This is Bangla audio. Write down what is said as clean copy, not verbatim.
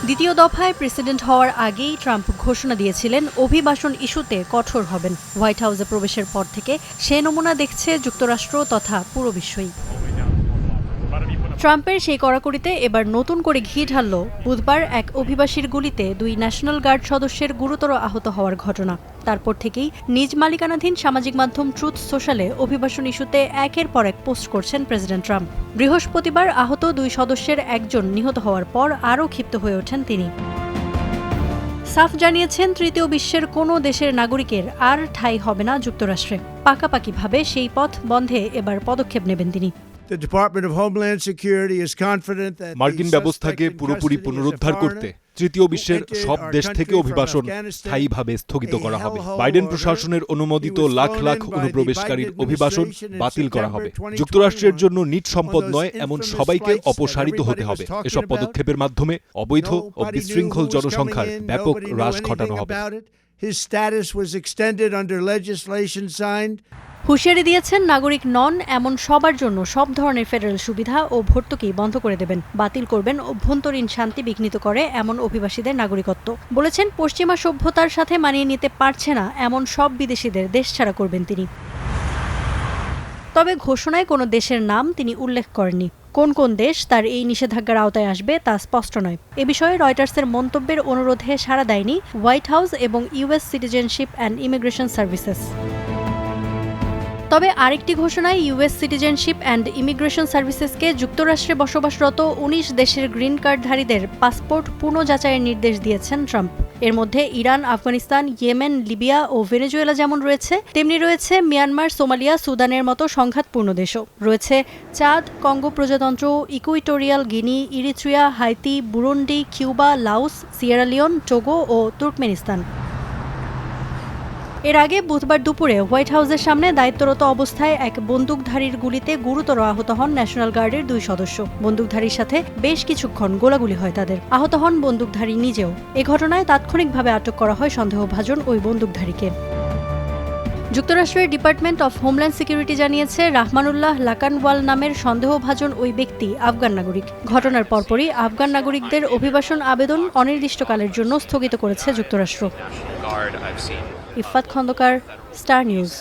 দ্বিতীয় দফায় প্রেসিডেন্ট হওয়ার আগেই ট্রাম্প ঘোষণা দিয়েছিলেন অভিবাসন ইস্যুতে কঠোর হবেন। হোয়াইট হাউসে প্রবেশের পর থেকে সে নমুনা দেখছে যুক্তরাষ্ট্র তথা পুরো বিশ্বই। ট্রাম্পের সেই কড়াকড়িতে এবার নতুন করে ঘি ঢালল বুধবার এক অভিবাসীর গুলিতে 2 ন্যাশনাল গার্ড সদস্যের গুরুতর আহত হওয়ার ঘটনা। তারপর থেকেই নিজ মালিকানাধীন সামাজিক মাধ্যম ট্রুথ সোশ্যালে অভিবাসন ইস্যুতে একের পর এক পোস্ট করছেন প্রেসিডেন্ট ট্রাম্প। বৃহস্পতিবার আহত 2 সদস্যের একজন নিহত হওয়ার পর আরও ক্ষিপ্ত হয়ে ওঠেন তিনি। সাফ জানিয়েছেন তৃতীয় বিশ্বের কোনো দেশের নাগরিকের আর ঠাঁই হবে না যুক্তরাষ্ট্রে। পাকাপাকিভাবে সেই পথ বন্ধে এবার পদক্ষেপ নেবেন তিনি। মার্কিন ব্যবস্থাকে পুরোপুরি পুনরুদ্ধার করতে তৃতীয় বিশ্বের সব দেশ থেকে অভিবাসন স্থায়ীভাবে স্থগিত করা হবে। বাইডেন প্রশাসনের অনুমোদিত লাখ লাখ অনুপ্রবেশকারীর অভিবাসন বাতিল করা হবে। যুক্তরাষ্ট্রের জন্য নিট সম্পদ নয় এমন সবাইকে অপসারিত হতে হবে। এসব পদক্ষেপের মাধ্যমে অবৈধ ও বিশৃঙ্খল জনসংখ্যার ব্যাপক হ্রাস ঘটানো হবে। হুঁশিয়ারি দিয়েছেন নাগরিক নন এমন সবার জন্য সব ধরনের ফেডারেল সুবিধা ও ভর্তুকি বন্ধ করে দেবেন। বাতিল করবেন অভ্যন্তরীণ শান্তি বিঘ্নিত করে এমন অভিবাসীদের নাগরিকত্ব। বলেছেন পশ্চিমা সভ্যতার সাথে মানিয়ে নিতে পারছে না এমন সব বিদেশিদের দেশছাড়া করবেন তিনি। তবে ঘোষণায় কোনো দেশের নাম তিনি উল্লেখ করেননি। কোন কোন দেশ তার এই নিষেধাজ্ঞার আওতায় আসবে তা স্পষ্ট নয়। এ বিষয়ে রয়টার্সের মন্তব্যের অনুরোধে সাড়া দেয়নি হোয়াইট হাউস এবং US citizenship and immigration services. তবে আরেকটি ঘোষণায় ইউএস সিটিজেনশিপ অ্যান্ড ইমিগ্রেশন সার্ভিসেসকে যুক্তরাষ্ট্রে বসবাসরত 19 দেশের গ্রিন কার্ডধারীদের পাসপোর্ট পুনঃযাচাইয়ের নির্দেশ দিয়েছেন ট্রাম্প। এর মধ্যে ইরান, আফগানিস্তান, ইয়েমেন, লিবিয়া ও ভেনেজুয়েলা যেমন রয়েছে, তেমনি রয়েছে মিয়ানমার, সোমালিয়া, সুদানের মতো সংঘাতপূর্ণ দেশও। রয়েছে চাদ, কঙ্গো প্রজাতন্ত্র, Equatorial Guinea, Eritrea, Haiti, Burundi, Cuba, Laos, Sierra Leone, Togo ও তুর্কমেনিস্তান। এর আগে বুধবার দুপুরে হোয়াইট হাউসের সামনে দায়িত্বরত অবস্থায় এক বন্দুকধারীর গুলিতে গুরুতর আহত হন ন্যাশনাল গার্ডের 2 সদস্য। বন্দুকধারীর সাথে বেশ কিছুক্ষণ গোলাগুলি হয় তাদের। আহত হন বন্দুকধারী নিজেও। এ ঘটনায় তাৎক্ষণিকভাবে আটক করা হয় সন্দেহভাজন ওই বন্দুকধারীকে। যুক্তরাষ্ট্রের ডিপার্টমেন্ট অফ হোমল্যান্ড সিকিউরিটি জানিয়েছে রাহমানুল্লাহ লাকানওয়াল নামের সন্দেহভাজন ওই ব্যক্তি আফগান নাগরিক। ঘটনার পরপরই আফগান নাগরিকদের অভিবাসন আবেদন অনির্দিষ্টকালের জন্য স্থগিত করেছে যুক্তরাষ্ট্র। Iffat Khondokar, star news.